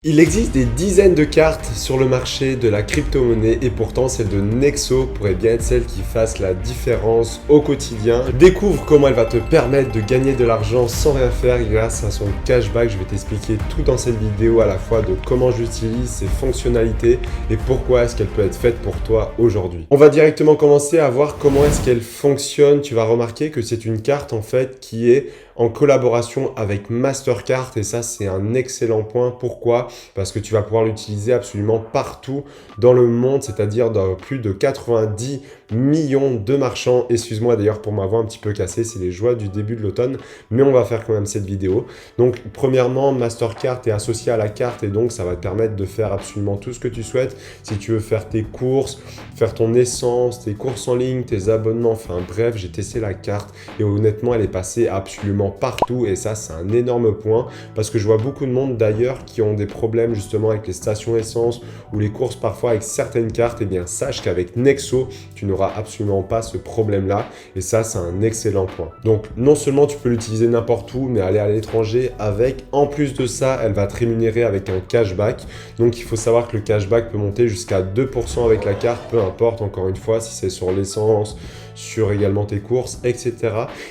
Il existe des dizaines de cartes sur le marché de la crypto-monnaie et pourtant celle de Nexo pourrait bien être celle qui fasse la différence au quotidien. Découvre comment elle va te permettre de gagner de l'argent sans rien faire grâce à son cashback. Je vais t'expliquer tout dans cette vidéo, à la fois de comment j'utilise ses fonctionnalités et pourquoi est-ce qu'elle peut être faite pour toi aujourd'hui. On va directement commencer à voir comment est-ce qu'elle fonctionne. Tu vas remarquer que c'est une carte en fait qui est en collaboration avec Mastercard et ça c'est un excellent point. Pourquoi ? Parce que tu vas pouvoir l'utiliser absolument partout dans le monde, c'est-à-dire dans plus de 90 millions de marchands. Excuse-moi d'ailleurs pour ma voix un petit peu cassée, c'est les joies du début de l'automne, mais on va faire quand même cette vidéo. Donc premièrement, Mastercard est associé à la carte et donc ça va te permettre de faire absolument tout ce que tu souhaites. Si tu veux faire tes courses, faire ton essence, tes courses en ligne, tes abonnements, enfin bref, j'ai testé la carte et honnêtement elle est passée absolument partout et ça c'est un énorme point parce que je vois beaucoup de monde d'ailleurs qui ont des problèmes justement avec les stations essence ou les courses parfois avec certaines cartes. Et bien sache qu'avec Nexo tu n'auras absolument pas ce problème là et ça c'est un excellent point. Donc non seulement tu peux l'utiliser n'importe où mais aller à l'étranger avec, en plus de ça elle va te rémunérer avec un cashback. Donc il faut savoir que le cashback peut monter jusqu'à 2% avec la carte, peu importe encore une fois si c'est sur l'essence, sur également tes courses, etc.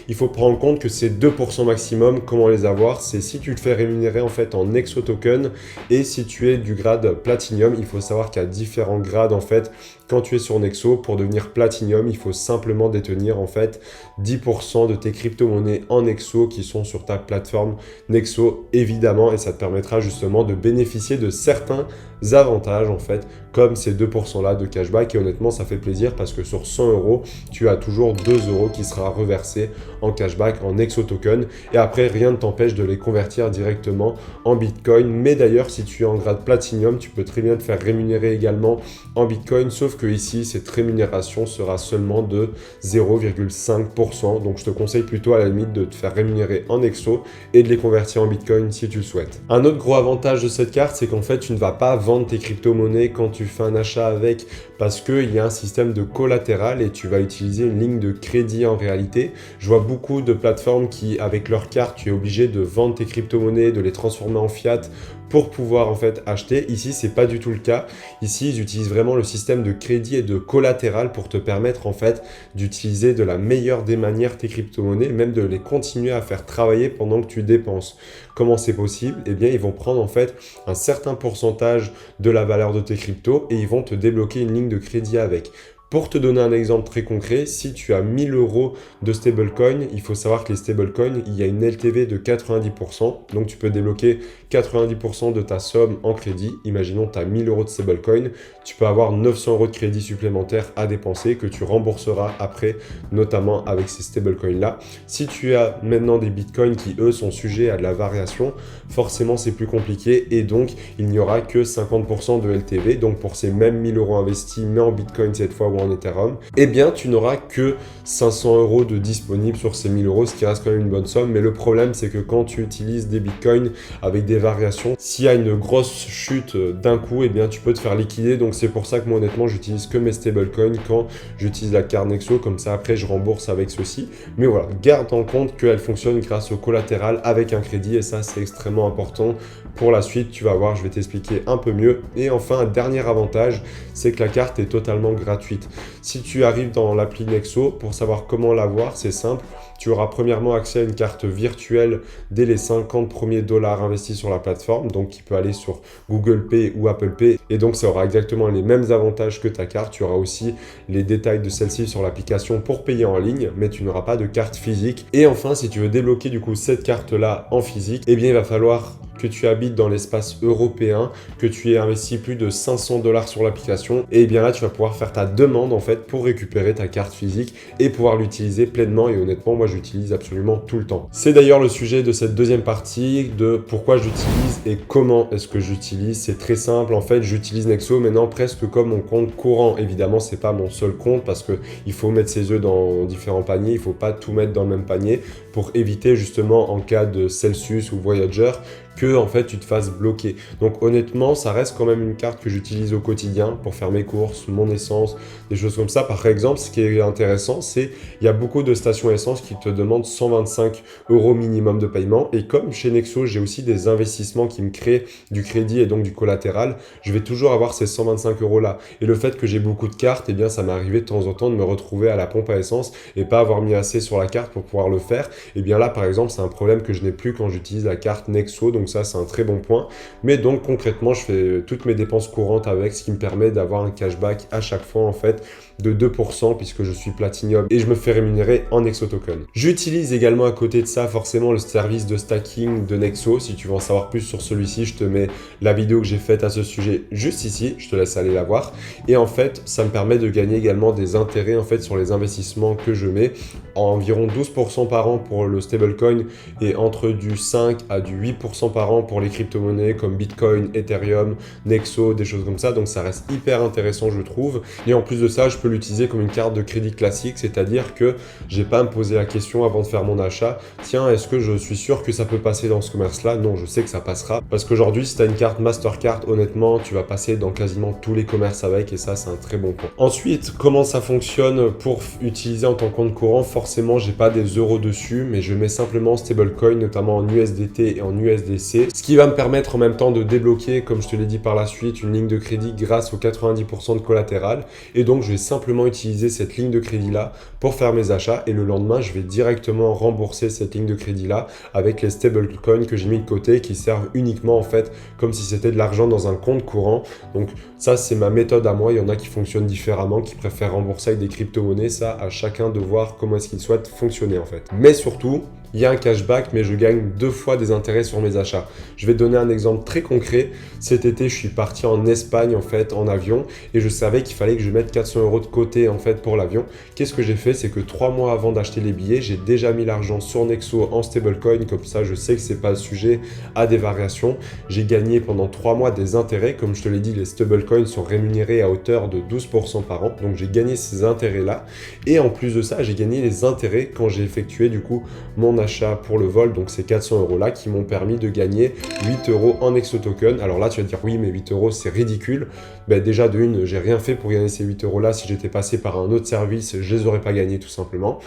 Il faut prendre en compte que c'est 2% maximum. Comment les avoir? C'est si tu te fais rémunérer en fait en Nexo Token et si tu es du grade Platinum. Il faut savoir qu'il y a différents grades en fait. Quand tu es sur Nexo, pour devenir Platinum, il faut simplement détenir en fait 10% de tes crypto-monnaies en Nexo qui sont sur ta plateforme Nexo évidemment et ça te permettra justement de bénéficier de certains avantages en fait comme ces 2% là de cashback et honnêtement ça fait plaisir parce que sur 100 €, tu as toujours 2 € qui sera reversé en cashback en Nexo Token et après rien ne t'empêche de les convertir directement en Bitcoin. Mais d'ailleurs si tu es en grade Platinum, tu peux très bien te faire rémunérer également en Bitcoin, sauf que ici cette rémunération sera seulement de 0,5%. Donc je te conseille plutôt à la limite de te faire rémunérer en Nexo et de les convertir en Bitcoin si tu le souhaites. Un autre gros avantage de cette carte, c'est qu'en fait tu ne vas pas vendre tes crypto-monnaies quand tu fais un achat avec parce qu'il y a un système de collatéral et tu vas utiliser une ligne de crédit en réalité. Je vois beaucoup de plateformes qui, avec leur carte, tu es obligé de vendre tes crypto-monnaies, de les transformer en fiat pour pouvoir en fait acheter. Ici, c'est pas du tout le cas. Ici, ils utilisent vraiment le système de crédit et de collatéral pour te permettre en fait d'utiliser de la meilleure des manières tes crypto-monnaies, même de les continuer à faire travailler pendant que tu dépenses. Comment c'est possible? Eh bien, ils vont prendre en fait un certain pourcentage de la valeur de tes cryptos et ils vont te débloquer une ligne de crédit avec. Pour te donner un exemple très concret, si tu as 1000 € de stablecoin, il faut savoir que les stablecoins, il y a une LTV de 90%. Donc, tu peux débloquer 90% de ta somme en crédit. Imaginons que tu as 1000 € de stablecoin. Tu peux avoir 900 € de crédit supplémentaire à dépenser que tu rembourseras après, notamment avec ces stablecoins-là. Si tu as maintenant des bitcoins qui, eux, sont sujets à de la variation, forcément, c'est plus compliqué et donc, il n'y aura que 50% de LTV. Donc, pour ces mêmes 1000 € investis, mais en bitcoin cette fois, en Ethereum, eh bien tu n'auras que 500 € de disponible sur ces 1000 €, ce qui reste quand même une bonne somme. Mais le problème, c'est que quand tu utilises des bitcoins avec des variations, s'il y a une grosse chute d'un coup, eh bien tu peux te faire liquider. Donc c'est pour ça que moi honnêtement, j'utilise que mes stablecoins quand j'utilise la carte Nexo. Comme ça, après, je rembourse avec ceci. Mais voilà, garde en compte qu'elle fonctionne grâce au collatéral avec un crédit et ça, c'est extrêmement important. Pour la suite, tu vas voir, je vais t'expliquer un peu mieux. Et enfin, un dernier avantage, c'est que la carte est totalement gratuite. Si tu arrives dans l'appli Nexo, pour savoir comment l'avoir, c'est simple. Tu auras premièrement accès à une carte virtuelle dès les 50 premiers dollars investis sur la plateforme, donc qui peut aller sur Google Pay ou Apple Pay. Et donc, ça aura exactement les mêmes avantages que ta carte. Tu auras aussi les détails de celle-ci sur l'application pour payer en ligne, mais tu n'auras pas de carte physique. Et enfin, si tu veux débloquer du coup cette carte-là en physique, eh bien, il va falloir que tu habites dans l'espace européen, que tu aies investi plus de 500 $ sur l'application. Et bien là, tu vas pouvoir faire ta demande en fait pour récupérer ta carte physique et pouvoir l'utiliser pleinement. Et honnêtement, moi, j'utilise absolument tout le temps. C'est d'ailleurs le sujet de cette deuxième partie de pourquoi j'utilise et comment est-ce que j'utilise. C'est très simple. En fait, j'utilise Nexo maintenant presque comme mon compte courant. Évidemment, c'est pas mon seul compte parce que il faut mettre ses œufs dans différents paniers. Il faut pas tout mettre dans le même panier pour éviter justement en cas de Celsius ou Voyager que en fait tu te fasses bloquer. Donc honnêtement, ça reste quand même une carte que j'utilise au quotidien pour faire mes courses, mon essence, des choses comme ça. Par exemple, ce qui est intéressant, c'est il y a beaucoup de stations essence qui te demandent 125 € minimum de paiement. Et comme chez Nexo, j'ai aussi des investissements qui me créent du crédit et donc du collatéral, je vais toujours avoir ces 125 € là. Et le fait que j'ai beaucoup de cartes, eh bien ça m'est arrivé de temps en temps de me retrouver à la pompe à essence et pas avoir mis assez sur la carte pour pouvoir le faire. Et bien là, par exemple, c'est un problème que je n'ai plus quand j'utilise la carte Nexo. Donc ça, c'est un très bon point. Mais donc concrètement, je fais toutes mes dépenses courantes avec, ce qui me permet d'avoir un cashback à chaque fois en fait de 2% puisque je suis Platinum et je me fais rémunérer en Nexo Token. J'utilise également à côté de ça forcément le service de stacking de Nexo. Si tu veux en savoir plus sur celui-ci, je te mets la vidéo que j'ai faite à ce sujet juste ici, je te laisse aller la voir. Et en fait, ça me permet de gagner également des intérêts en fait sur les investissements que je mets, environ 12% par an pour le stablecoin et entre du 5 à du 8% par an pour les crypto-monnaies comme Bitcoin, Ethereum, Nexo, des choses comme ça. Donc ça reste hyper intéressant je trouve. Et en plus de ça, je peux l'utiliser comme une carte de crédit classique, c'est-à-dire que j'ai pas à me poser la question avant de faire mon achat, tiens, est-ce que je suis sûr que ça peut passer dans ce commerce-là? Non, je sais que ça passera parce qu'aujourd'hui, si tu as une carte Mastercard, honnêtement, tu vas passer dans quasiment tous les commerces avec et ça, c'est un très bon point. Ensuite, comment ça fonctionne pour utiliser en tant que compte courant? Forcément, j'ai pas des euros dessus, mais je mets simplement stablecoin, notamment en USDT et en USDC, ce qui va me permettre en même temps de débloquer, comme je te l'ai dit par la suite, une ligne de crédit grâce aux 90% de collatéral. Et donc, je vais simplement utiliser cette ligne de crédit là pour faire mes achats et le lendemain je vais directement rembourser cette ligne de crédit là avec les stablecoins que j'ai mis de côté qui servent uniquement en fait comme si c'était de l'argent dans un compte courant. Donc ça c'est ma méthode à moi, il y en a qui fonctionnent différemment, qui préfèrent rembourser avec des crypto-monnaies, ça à chacun de voir comment est-ce qu'il souhaite fonctionner en fait. Mais surtout, il y a un cashback, mais je gagne 2 fois des intérêts sur mes achats. Je vais te donner un exemple très concret. Cet été, je suis parti en Espagne en fait en avion et je savais qu'il fallait que je mette 400 € de côté en fait pour l'avion. Qu'est-ce que j'ai fait? C'est que 3 mois avant d'acheter les billets, j'ai déjà mis l'argent sur Nexo en stablecoin. Comme ça, je sais que c'est pas sujet à des variations. J'ai gagné pendant 3 mois des intérêts. Comme je te l'ai dit, les stablecoins sont rémunérés à hauteur de 12% par an. Donc j'ai gagné ces intérêts-là. Et en plus de ça, j'ai gagné les intérêts quand j'ai effectué du coup mon achat pour le vol, donc ces 400 € là qui m'ont permis de gagner 8 € en Nexo Token. Alors là tu vas te dire oui mais 8 € c'est ridicule. Ben déjà de une, j'ai rien fait pour gagner ces 8 € là. Si j'étais passé par un autre service, je les aurais pas gagnés tout simplement.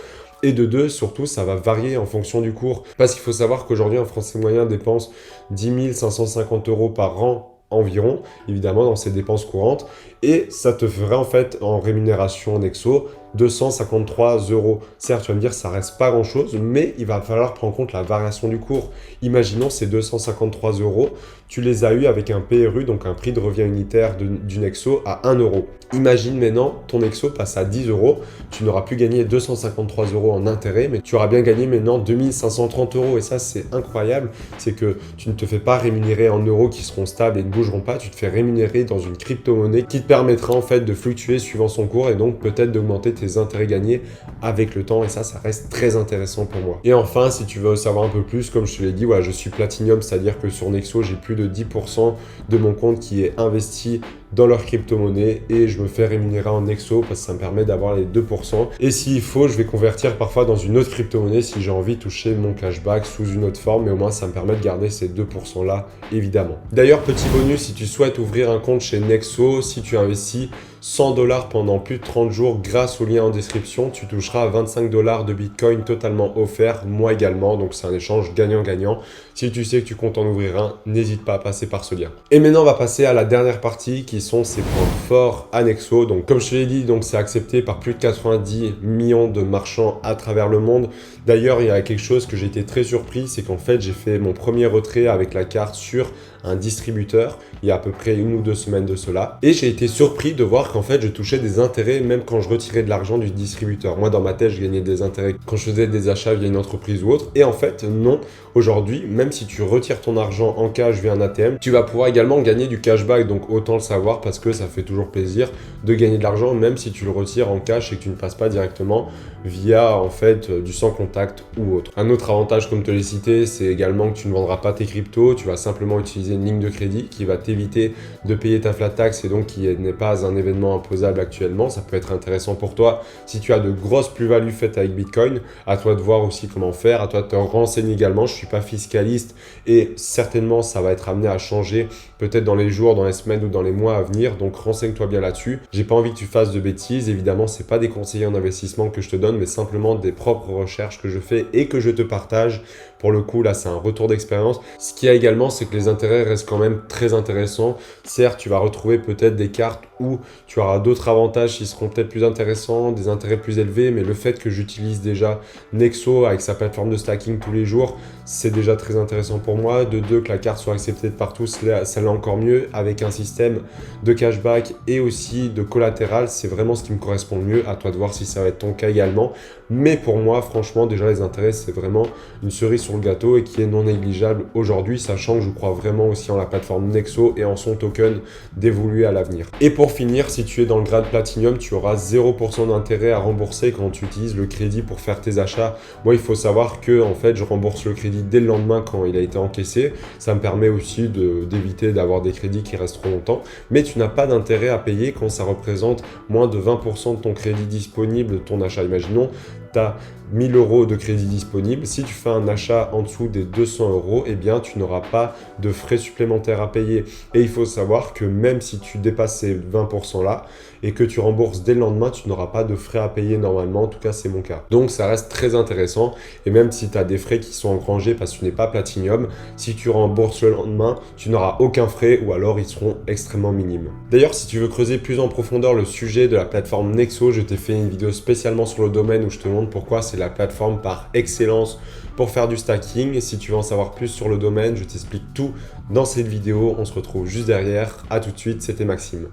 Et de deux, surtout, ça va varier en fonction du cours. Parce qu'il faut savoir qu'aujourd'hui, un Français moyen dépense 10 550 € par an environ, évidemment, dans ses dépenses courantes. Et ça te ferait en fait en rémunération Nexo 253 €. Certes, tu vas me dire, ça reste pas grand-chose, mais il va falloir prendre en compte la variation du cours. Imaginons ces 253 €, tu les as eu avec un PRU, donc un prix de revient unitaire du Nexo à 1 €. Imagine maintenant, ton Nexo passe à 10 €, tu n'auras plus gagné 253 € en intérêt, mais tu auras bien gagné maintenant 2530 €. Et ça, c'est incroyable, c'est que tu ne te fais pas rémunérer en euros qui seront stables et ne bougeront pas, tu te fais rémunérer dans une crypto-monnaie qui te permettra en fait de fluctuer suivant son cours et donc peut-être d'augmenter tes intérêts gagnés avec le temps. Et ça reste très intéressant pour moi. Et enfin, si tu veux savoir un peu plus, comme je te l'ai dit, voilà, je suis Platinum, c'est-à-dire que sur Nexo, j'ai plus de 10% de mon compte qui est investi dans leur crypto-monnaie et je me fais rémunérer en Nexo parce que ça me permet d'avoir les 2%. Et s'il faut, je vais convertir parfois dans une autre crypto-monnaie si j'ai envie de toucher mon cashback sous une autre forme, mais au moins ça me permet de garder ces 2% là, évidemment. D'ailleurs, petit bonus, si tu souhaites ouvrir un compte chez Nexo, si tu investis 100 $ pendant plus de 30 jours grâce au lien en description, tu toucheras 25 $ de Bitcoin totalement offert, moi également. Donc c'est un échange gagnant-gagnant. Si tu sais que tu comptes en ouvrir un, n'hésite pas à passer par ce lien. Et maintenant, on va passer à la dernière partie qui sont ses points forts à Nexo. Donc comme je te l'ai dit, donc c'est accepté par plus de 90 millions de marchands à travers le monde. D'ailleurs, il y a quelque chose que j'ai été très surpris, c'est qu'en fait, j'ai fait mon premier retrait avec la carte sur un distributeur il y a à peu près 1 ou 2 semaines de cela. Et j'ai été surpris de voir qu'en fait, je touchais des intérêts même quand je retirais de l'argent du distributeur. Moi, dans ma tête, je gagnais des intérêts quand je faisais des achats via une entreprise ou autre. Et en fait, non. Aujourd'hui, même si tu retires ton argent en cash via un ATM, tu vas pouvoir également gagner du cashback. Donc, autant le savoir parce que ça fait toujours plaisir de gagner de l'argent, même si tu le retires en cash et que tu ne passes pas directement via en fait du sans contact ou autre. Un autre avantage, comme je te l'ai cité, c'est également que tu ne vendras pas tes cryptos. Tu vas simplement utiliser utiliser une ligne de crédit qui va t'éviter de payer ta flat tax et donc qui n'est pas un événement imposable actuellement. Ça peut être intéressant pour toi si tu as de grosses plus-values faites avec Bitcoin. À toi de voir aussi comment faire, à toi de te renseigner également. Je ne suis pas fiscaliste et certainement ça va être amené à changer peut-être dans les jours, dans les semaines ou dans les mois à venir. Donc renseigne-toi bien là-dessus. J'ai pas envie que tu fasses de bêtises. Évidemment, c'est pas des conseillers en investissement que je te donne, mais simplement des propres recherches que je fais et que je te partage. Pour le coup, là, c'est un retour d'expérience. Ce qu'il y a également, c'est que les intérêts restent quand même très intéressants. Certes, tu vas retrouver peut-être des cartes où tu auras d'autres avantages qui seront peut-être plus intéressants, des intérêts plus élevés, mais le fait que j'utilise déjà Nexo avec sa plateforme de stacking tous les jours, c'est déjà très intéressant pour moi. De deux, que la carte soit acceptée de partout, ça l'est encore mieux avec un système de cashback et aussi de collatéral. C'est vraiment ce qui me correspond le mieux. À toi de voir si ça va être ton cas également. Mais pour moi, franchement, déjà les intérêts, c'est vraiment une cerise sur le gâteau et qui est non négligeable aujourd'hui, sachant que je crois vraiment aussi en la plateforme Nexo et en son token d'évoluer à l'avenir. Et pour finir, si tu es dans le grade Platinum, tu auras 0% d'intérêt à rembourser quand tu utilises le crédit pour faire tes achats. Moi, il faut savoir que en fait, je rembourse le crédit dès le lendemain quand il a été encaissé. Ça me permet aussi d'éviter d'avoir des crédits qui restent trop longtemps. Mais tu n'as pas d'intérêt à payer quand ça représente moins de 20% de ton crédit disponible de ton achat. Imaginons, tu as 1000 € de crédit disponible. Si tu fais un achat en dessous des 200 €, eh bien, tu n'auras pas de frais supplémentaires à payer. Et il faut savoir que même si tu dépasses ces 20% là et que tu rembourses dès le lendemain, tu n'auras pas de frais à payer normalement. En tout cas, c'est mon cas. Donc, ça reste très intéressant. Et même si tu as des frais qui sont engrangés parce que tu n'es pas Platinum, si tu rembourses le lendemain, tu n'auras aucun frais ou alors ils seront extrêmement minimes. D'ailleurs, si tu veux creuser plus en profondeur le sujet de la plateforme Nexo, je t'ai fait une vidéo spécialement sur le domaine où je te montre pourquoi c'est la plateforme par excellence pour faire du stacking. Et si tu veux en savoir plus sur le domaine, je t'explique tout dans cette vidéo. On se retrouve juste derrière. À tout de suite, c'était Maxime.